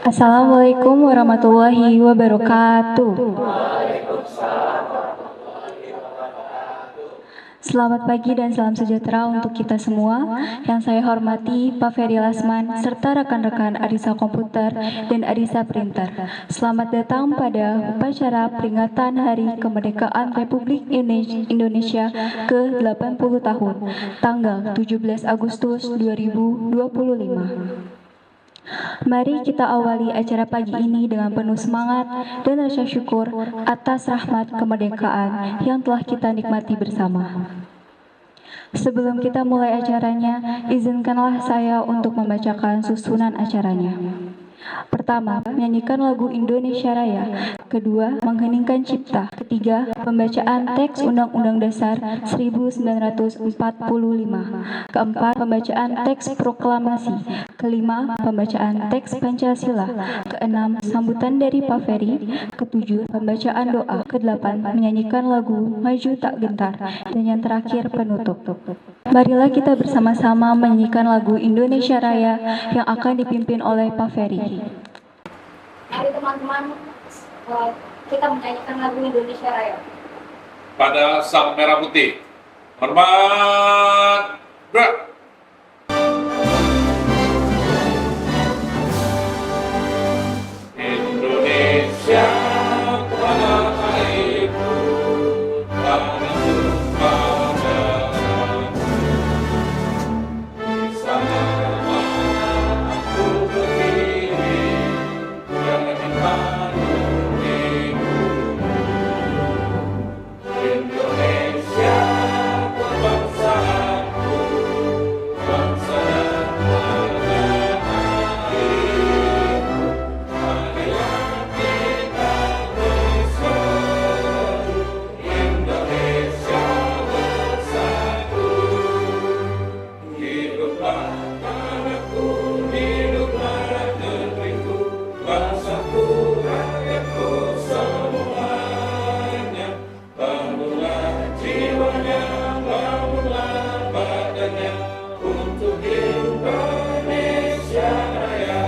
Assalamualaikum warahmatullahi wabarakatuh. Selamat pagi dan salam sejahtera untuk kita semua. Yang saya hormati Pak Ferry Lasman serta rekan-rekan Arisa Komputer dan Arisa Printer. Selamat datang pada upacara peringatan Hari Kemerdekaan Republik Indonesia ke-80 tahun, tanggal 17 Agustus 2025. Mari kita awali acara pagi ini dengan penuh semangat dan rasa syukur atas rahmat kemerdekaan yang telah kita nikmati bersama. Sebelum kita mulai acaranya, izinkanlah saya untuk membacakan susunan acaranya. Pertama, menyanyikan lagu Indonesia Raya. Kedua, mengheningkan cipta. Ketiga, pembacaan teks Undang-Undang Dasar 1945. Keempat, pembacaan teks proklamasi. Kelima, pembacaan teks Pancasila. Keenam, sambutan dari Pak Ferry. Ketujuh, pembacaan doa. Kedelapan, menyanyikan lagu Maju Tak Gentar. Dan yang terakhir, penutup. Marilah kita bersama-sama menyanyikan lagu Indonesia Raya yang akan dipimpin oleh Pak Ferry. Mari teman-teman, kita menyanyikan lagu Indonesia Raya. Pada sang merah putih. Hormat, gerak. Indonesia tanah airku, tanah tumpah di sana aku berdiri, jadi panuliku. Indonesia kebangsaanku, bangsa dan tanah air. Marilah kita bersatu, Indonesia bersatu. Hiduplah tanahku, hiduplah negeriku, bangsaku, rakyatku semuanya. Bangunlah jiwanya, bangunlah badannya untuk Indonesia Raya.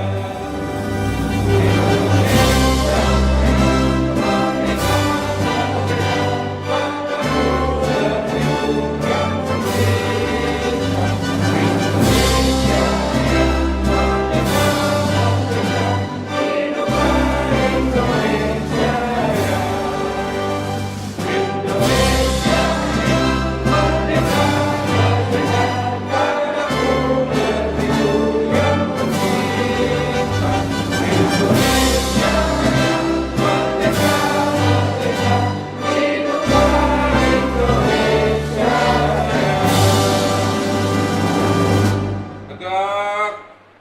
Tegak,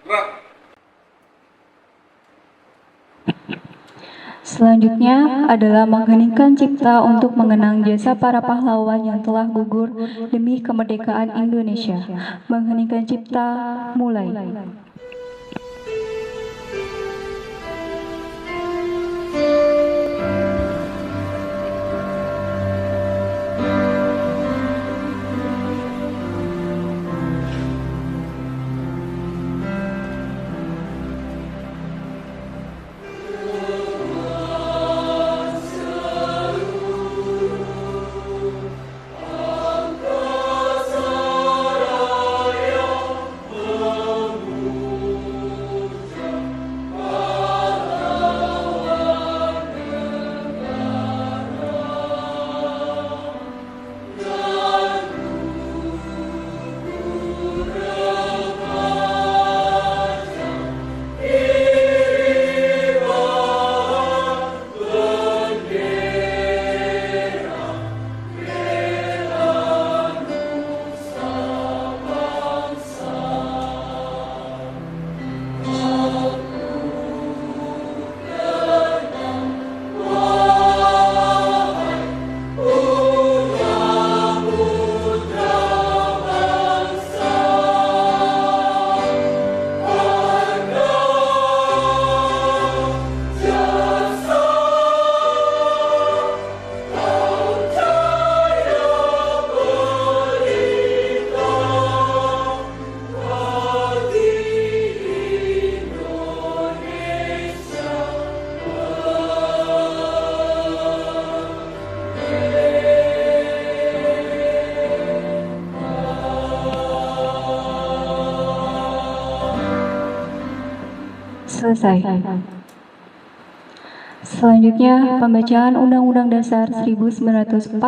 gerak. Selanjutnya adalah mengheningkan cipta untuk mengenang jasa para pahlawan yang telah gugur demi kemerdekaan Indonesia. Mengheningkan cipta, mulai. Angkasa Raya, Selesai. Selanjutnya, pembacaan Undang-Undang Dasar 1945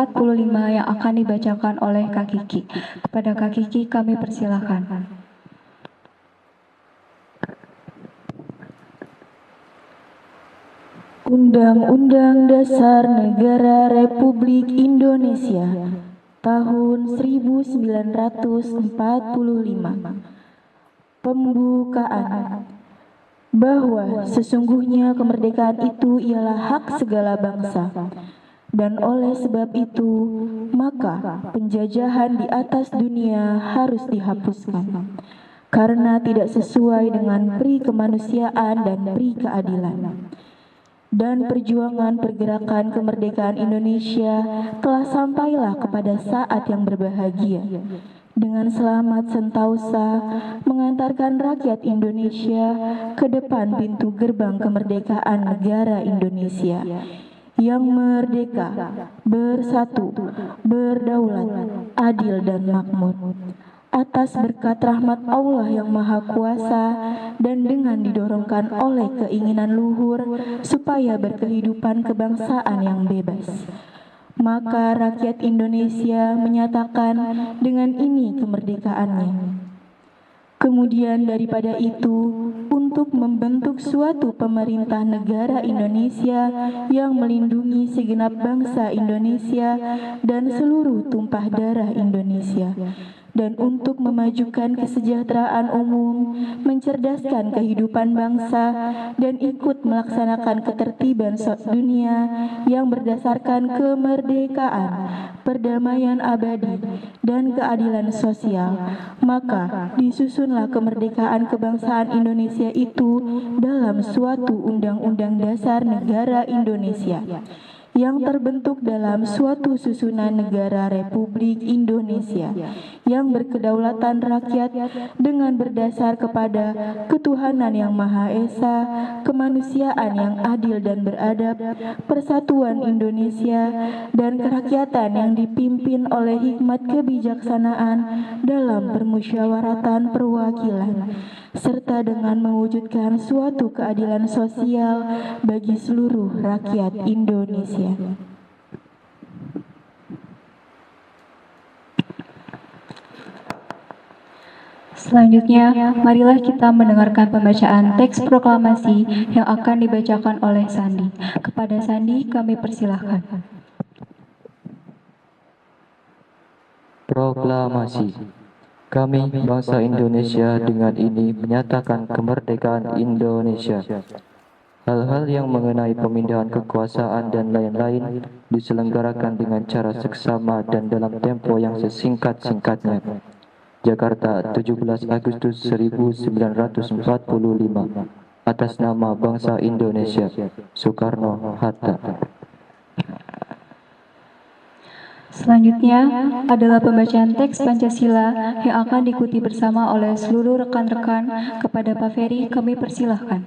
yang akan dibacakan oleh Kak Kiki. Kepada Kak Kiki kami persilahkan. Undang-Undang Dasar Negara Republik Indonesia tahun 1945. Pembukaan. Bahwa sesungguhnya kemerdekaan itu ialah hak segala bangsa, dan oleh sebab itu maka penjajahan di atas dunia harus dihapuskan karena tidak sesuai dengan pri kemanusiaan dan pri keadilan. Dan perjuangan pergerakan kemerdekaan Indonesia telah sampailah kepada saat yang berbahagia, dengan selamat sentausa mengantarkan rakyat Indonesia ke depan pintu gerbang kemerdekaan negara Indonesia yang merdeka, bersatu, berdaulat, adil dan makmur. Atas berkat rahmat Allah yang Maha Kuasa dan dengan didorongkan oleh keinginan luhur supaya berkehidupan kebangsaan yang bebas. Maka rakyat Indonesia menyatakan dengan ini kemerdekaannya. Kemudian daripada itu, untuk membentuk suatu pemerintah negara Indonesia yang melindungi segenap bangsa Indonesia dan seluruh tumpah darah Indonesia, dan untuk memajukan kesejahteraan umum, mencerdaskan kehidupan bangsa, dan ikut melaksanakan ketertiban dunia yang berdasarkan kemerdekaan, perdamaian abadi, dan keadilan sosial. Maka disusunlah kemerdekaan kebangsaan Indonesia itu dalam suatu Undang-Undang Dasar Negara Indonesia yang terbentuk dalam suatu susunan negara Republik Indonesia yang berkedaulatan rakyat dengan berdasar kepada ketuhanan yang Maha Esa, kemanusiaan yang adil dan beradab, persatuan Indonesia, dan kerakyatan yang dipimpin oleh hikmat kebijaksanaan dalam permusyawaratan perwakilan, serta dengan mewujudkan suatu keadilan sosial bagi seluruh rakyat Indonesia. Selanjutnya, marilah kita mendengarkan pembacaan teks proklamasi yang akan dibacakan oleh Sandi. Kepada Sandi kami persilahkan. Proklamasi. Kami, bangsa Indonesia, dengan ini menyatakan kemerdekaan Indonesia. Hal-hal yang mengenai pemindahan kekuasaan dan lain-lain diselenggarakan dengan cara seksama dan dalam tempo yang sesingkat-singkatnya. Jakarta, 17 Agustus 1945. Atas nama bangsa Indonesia, Soekarno-Hatta. Selanjutnya adalah pembacaan teks Pancasila yang akan diikuti bersama oleh seluruh rekan-rekan. Kepada Pak Ferry kami persilahkan.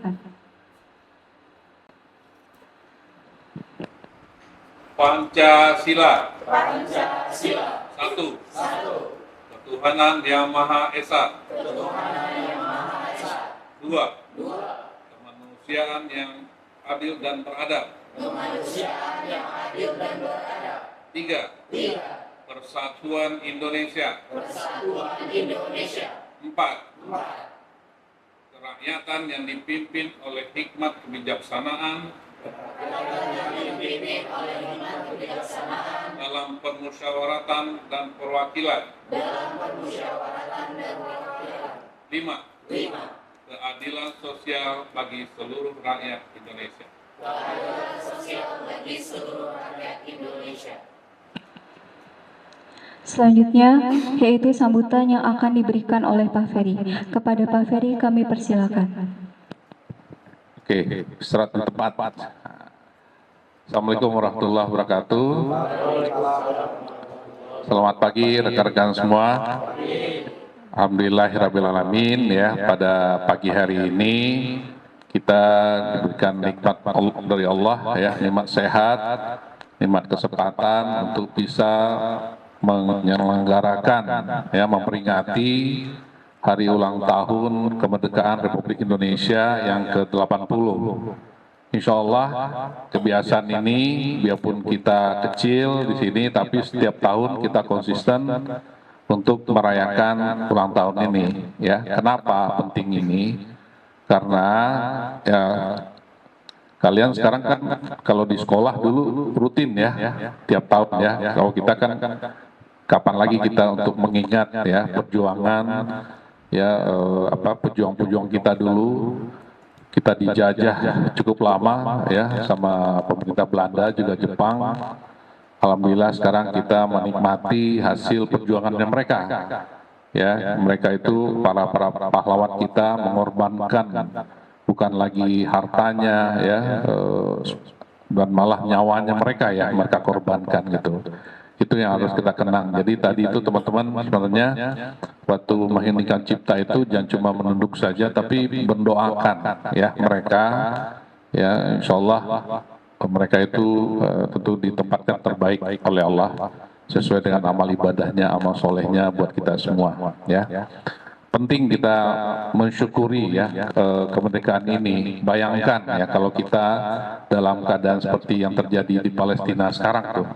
Pancasila. Pancasila. Satu. Satu. Ketuhanan yang Maha Esa. Ketuhanan yang Maha Esa. Dua. Dua. Kemanusiaan yang adil dan beradab. Kemanusiaan yang adil dan beradab. Tiga. Tiga. Persatuan Indonesia. Persatuan Indonesia. Empat. Empat. Kerakyatan yang dipimpin oleh hikmat kebijaksanaan Yang dipimpin oleh hikmat kebijaksanaan dalam permusyawaratan dan perwakilan. dalam permusyawaratan dan perwakilan. Lima. Lima. Keadilan sosial bagi seluruh rakyat Indonesia. Keadilan sosial bagi seluruh rakyat Indonesia. Selanjutnya, yaitu sambutan yang akan diberikan oleh Pak Ferry. Kepada Pak Ferry kami persilakan. Oke, istirahat yang tepat. Assalamualaikum warahmatullahi wabarakatuh. Selamat pagi rekan-rekan semua. Alhamdulillahirrabbilalamin ya, pada pagi hari ini kita diberikan nikmat dari Allah ya, nikmat sehat, nikmat kesempatan untuk bisa menyelenggarakan ya, memperingati hari ulang tahun kemerdekaan Republik Indonesia yang ke-80. Insya Allah kebiasaan ini biarpun kita kecil di sini, tapi setiap tahun kita konsisten untuk merayakan ulang tahun ini. Ya, kenapa penting ini? Karena ya kalian sekarang kan kalau di sekolah dulu rutin ya, tiap tahun ya. Kalau kita kan kapan lagi kita untuk mengingat ya perjuangan ya pejuang-pejuang kita dulu. Kita dijajah cukup lama ya sama pemerintah Belanda juga Jepang. Alhamdulillah sekarang kita menikmati hasil perjuangannya mereka. Ya, mereka itu para pahlawan kita mengorbankan bukan lagi hartanya ya dan malah nyawanya mereka ya mereka korbankan gitu. Itu yang harus kita kenang. Jadi tadi itu teman-teman sebenarnya waktu mengheningkan cipta itu jangan cuma menunduk saja tapi mendoakan ya mereka ya insyaallah mereka itu tentu ditempatkan terbaik oleh Allah sesuai dengan amal ibadahnya, amal solehnya buat kita semua ya. Penting kita mensyukuri ya kemerdekaan ini. Bayangkan ya kalau kita dalam keadaan seperti yang terjadi di Palestina sekarang tuh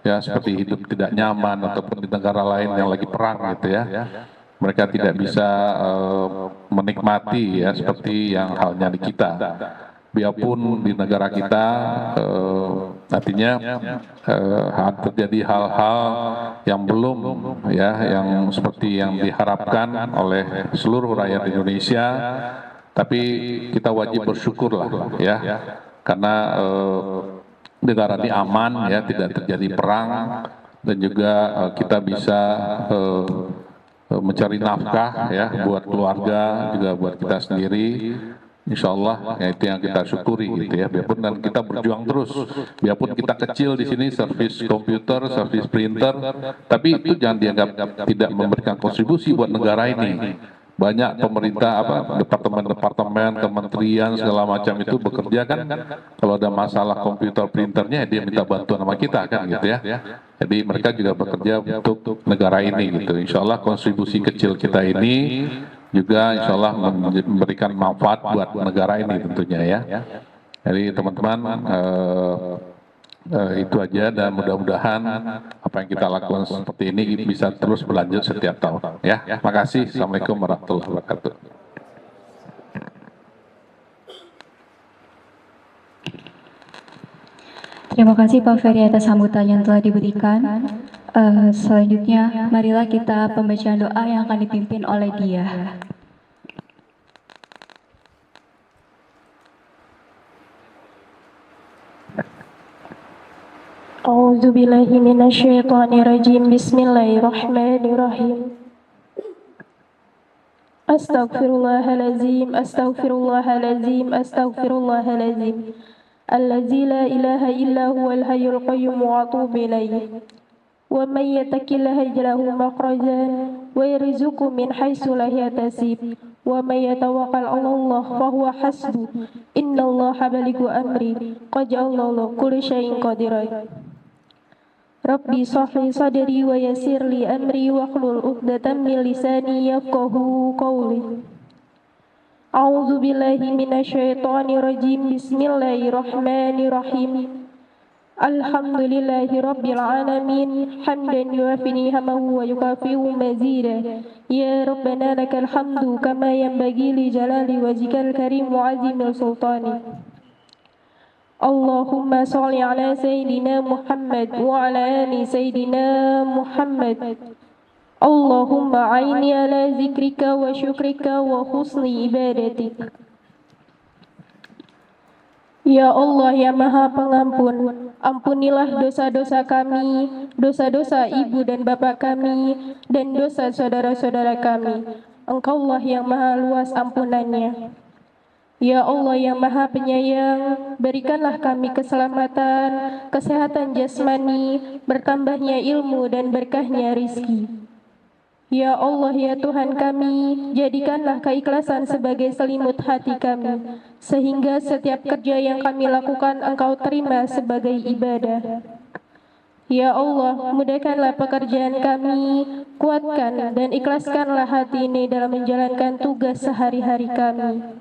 ya, seperti hidup tidak nyaman ataupun di negara lain yang lagi perang gitu ya, mereka tidak bisa menikmati ya seperti yang halnya di kita. Biarpun di negara kita artinya terjadi hal-hal yang belum ya yang seperti yang diharapkan oleh seluruh rakyat Indonesia, tapi kita wajib bersyukur lah ya karena negara ini aman ya, tidak terjadi perang dan juga kita bisa mencari nafkah ya buat keluarga juga buat kita sendiri. Insya Allah ya itu yang kita syukuri gitu ya. Biarpun dan kita berjuang terus, biarpun kita kecil di sini servis komputer, servis printer, tapi itu jangan dianggap tidak memberikan kontribusi buat negara ini. Banyak pemerintah departemen-departemen, kementerian segala macam itu bekerja kan. Kalau ada masalah komputer printernya dia minta bantuan sama kita kan gitu ya. Jadi mereka juga bekerja untuk negara ini gitu. Insya Allah kontribusi kecil kita ini juga insya Allah memberikan manfaat buat negara ini tentunya ya. Jadi teman-teman itu aja dan mudah-mudahan apa yang kita lakukan seperti ini bisa terus berlanjut setiap tahun ya. Makasih. Assalamualaikum warahmatullahi wabarakatuh. Terima kasih Pak Ferry atas sambutan yang telah diberikan. Selanjutnya, marilah kita pembacaan doa yang akan dipimpin oleh dia. A'udzu billahi minasyaitonir rajim. Bismillahirrahmanirrahim. Astaghfirullahalazim, astaghfirullahalazim, astaghfirullahalazim. Allazi la ilaha illa huwal hayyul qayyum wa atubu ilaih. Wa may yattaqillaha yaj'al lahu makhrajan wa yarzuqhu min haitsu la yahtasib. Wa may yatawakkal 'ala Allah fa huwa hasbuh. Innallaha balighu amri. Qad ja'alallahu kulli syai'in qadiran. Rabbi shrah sadri wa yassir li amri wahlul 'uqdatam min lisani yafqahu qawli. A'udzu billahi minasyaitonir rajim. Bismillahirrahmanirrahim. Alhamdulillahi rabbil alamin hamdan yuwafi ni'amahu wa yukafi'u mazida. Ya Rabbana lakal hamdu kama yanbaghi li jalali wajhikal karim wa 'azimil sultani. Allahumma shalli ala sayyidina Muhammad wa ala ali sayyidina Muhammad. Allahumma aini ala zikrika wa syukrika wa husni ibadatik. Ya Allah ya Maha Pengampun, ampunilah dosa-dosa kami, dosa-dosa ibu dan bapak kami, dan dosa saudara-saudara kami. Engkaulah yang Maha luas ampunannya. Ya Allah yang Maha Penyayang, berikanlah kami keselamatan, kesehatan jasmani, bertambahnya ilmu dan berkahnya rizki. Ya Allah ya Tuhan kami, jadikanlah keikhlasan sebagai selimut hati kami, sehingga setiap kerja yang kami lakukan Engkau terima sebagai ibadah. Ya Allah, mudahkanlah pekerjaan kami, kuatkan dan ikhlaskanlah hati ini dalam menjalankan tugas sehari-hari kami.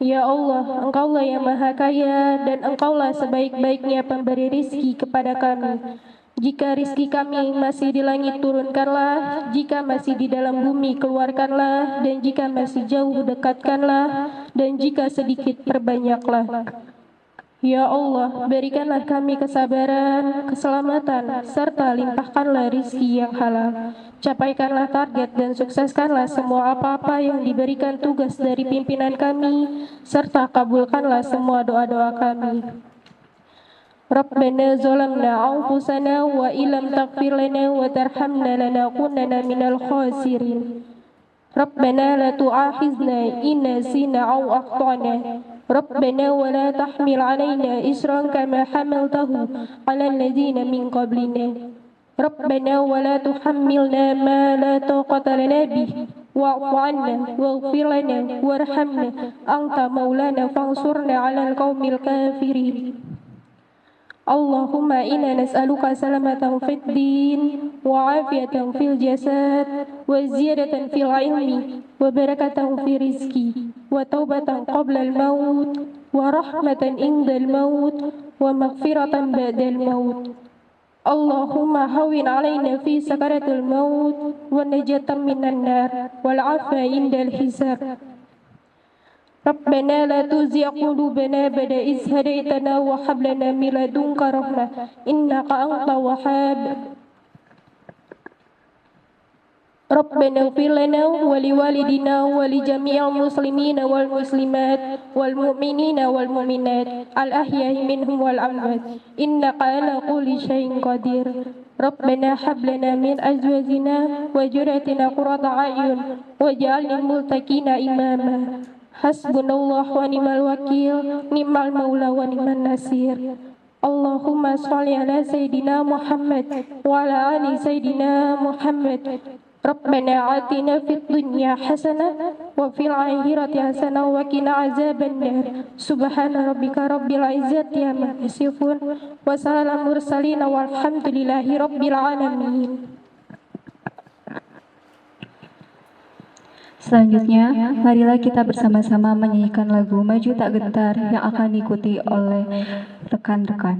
Ya Allah, Engkaulah yang maha kaya dan Engkaulah sebaik-baiknya pemberi rizki kepada kami. Jika rizki kami masih di langit, turunkanlah. Jika masih di dalam bumi, keluarkanlah. Dan jika masih jauh, dekatkanlah. Dan jika sedikit, perbanyaklah. Ya Allah, berikanlah kami kesabaran, keselamatan, serta limpahkanlah rizki yang halal. Capaikanlah target dan sukseskanlah semua apa-apa yang diberikan tugas dari pimpinan kami, serta kabulkanlah semua doa-doa kami. Rabbana zalamna anfusana wa illam taghfir lana wa tarhamna lanakunanna minal khasirin. Rabbana la tu'akhizna in nasina aw akhtana. ربنا ولا تحمل علينا إسرا كما حملته على الذين من قبلنا ربنا ولا تحملنا ما لا طاقة لنا به واعف عنا واغفر لنا وارحمنا أنت مولانا فانصرنا على القوم الكافرين اللهم إنا نسألك سلامة في الدين وعافية في الجسد وزيادة في العلم وبركة في رزقي وتوبة قبل الموت ورحمة عند الموت ومغفرة بعد الموت اللهم هون علينا في سكرة الموت والنجاة من النار والعفو عند الحساب ربنا لا تزغ قلوبنا بعد إذ هديتنا وهب لنا من لدنك رحمة إنك أنت الوهاب ربنا اغفر لنا ولوالدنا ولجميع المسلمين والمسلمات والمؤمنين والمؤمنات الأحياء منهم والأموات إنك على كل شيء قدير ربنا هب لنا من أزواجنا وذريتنا قرة أعين واجعلنا للمتقين إماما حسبنا الله ونعم الوكيل نعم المولى ونعم النصير اللهم صل على سيدنا محمد وعلى آل سيدنا محمد ربنا آتنا في الدنيا حسنة وفي الآخرة حسنة وقنا عذاب النار سبحان ربك رب العزة عما يصفون وسلام على المرسلين والحمد لله رب العالمين. Selanjutnya, marilah kita bersama-sama menyanyikan lagu Maju Tak Gentar yang akan diikuti oleh rekan-rekan.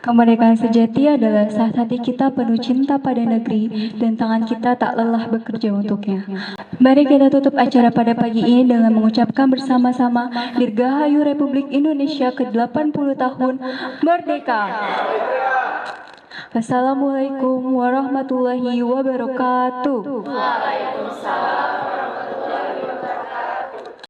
Kemerdekaan sejati adalah saat hati kita penuh cinta pada negeri dan tangan kita tak lelah bekerja untuknya. Mari kita tutup acara pada pagi ini dengan mengucapkan bersama-sama Dirgahayu Republik Indonesia ke-80 tahun Merdeka. Wassalamualaikum warahmatullahi wabarakatuh. Waalaikumsalam.